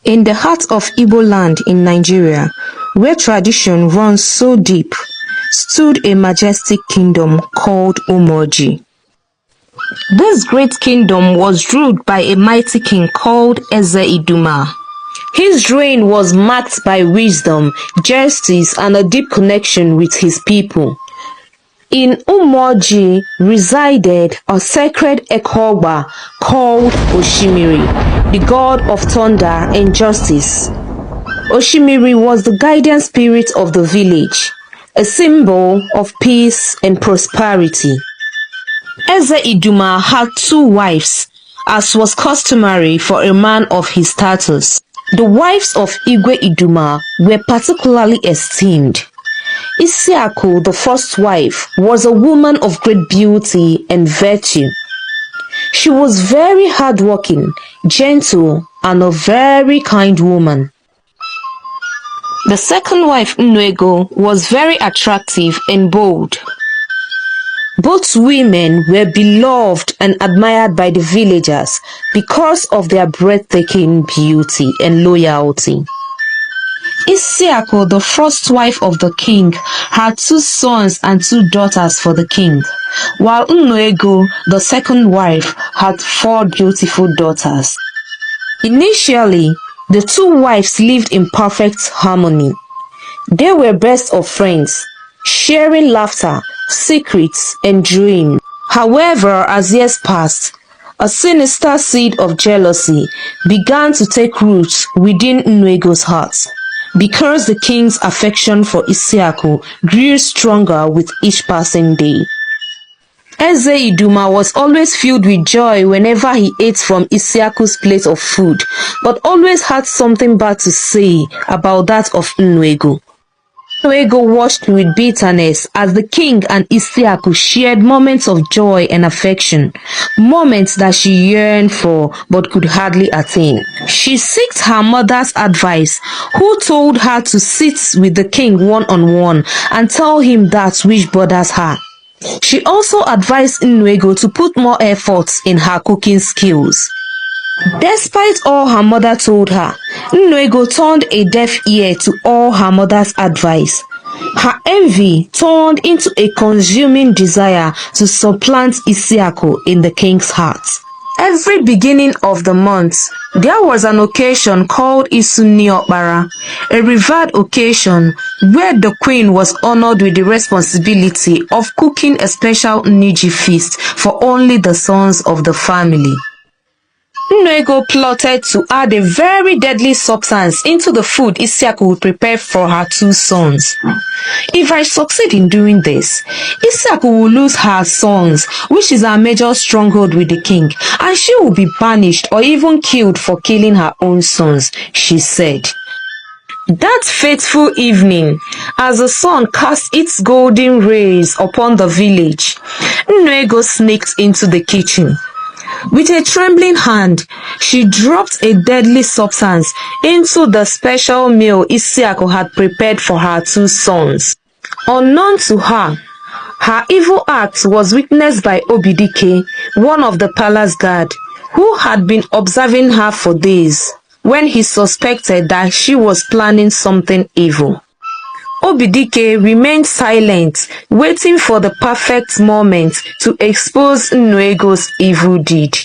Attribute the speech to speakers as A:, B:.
A: In the heart of Igbo land in Nigeria, where tradition runs so deep, stood a majestic kingdom called Umoji. This great kingdom was ruled by a mighty king called Eze Iduma. His reign was marked by wisdom, justice, and a deep connection with his people. In Umoji resided a sacred Ekogba called Oshimiri, the god of thunder and justice. Oshimiri was the guardian spirit of the village, a symbol of peace and prosperity. Eze Iduma had 2 wives, as was customary for a man of his status. The wives of Igwe Iduma were particularly esteemed. Isiaku, the first wife, was a woman of great beauty and virtue. She was very hardworking, gentle, and a very kind woman. The second wife, Nnuego, was very attractive and bold. Both women were beloved and admired by the villagers because of their breathtaking beauty and loyalty. Isiaku, the first wife of the king, had 2 sons and 2 daughters for the king, while Nnuego, the second wife, had 4 beautiful daughters. Initially, the 2 wives lived in perfect harmony. They were best of friends, sharing laughter, secrets, and dreams. However, as years passed, a sinister seed of jealousy began to take root within Nnuego's heart, because the king's affection for Isiaku grew stronger with each passing day. Eze Iduma was always filled with joy whenever he ate from Isiaku's plate of food, but always had something bad to say about that of Nnuego. Nnuego watched with bitterness as the king and Isiaku shared moments of joy and affection, moments that she yearned for but could hardly attain. She sought her mother's advice, who told her to sit with the king one-on-one and tell him that which bothers her. She also advised Nnuego to put more effort in her cooking skills. Despite all her mother told her, Nnuego turned a deaf ear to all her mother's advice. Her envy turned into a consuming desire to supplant Isiaku in the king's heart. Every beginning of the month, there was an occasion called Isuniokbara, a revered occasion where the queen was honored with the responsibility of cooking a special Niji feast for only the sons of the family. Nnuego plotted to add a very deadly substance into the food Isiaku would prepare for her 2 sons. If I succeed in doing this, Isiaku will lose her sons, which is her major stronghold with the king, and she will be banished or even killed for killing her own sons, she said. That fateful evening, as the sun cast its golden rays upon the village, Nnuego sneaked into the kitchen. With a trembling hand, she dropped a deadly substance into the special meal Isiaku had prepared for her 2 sons. Unknown to her, her evil act was witnessed by Obidike, one of the palace guard, who had been observing her for days, when he suspected that she was planning something evil. Obidike remained silent, waiting for the perfect moment to expose Nnuego's evil deed.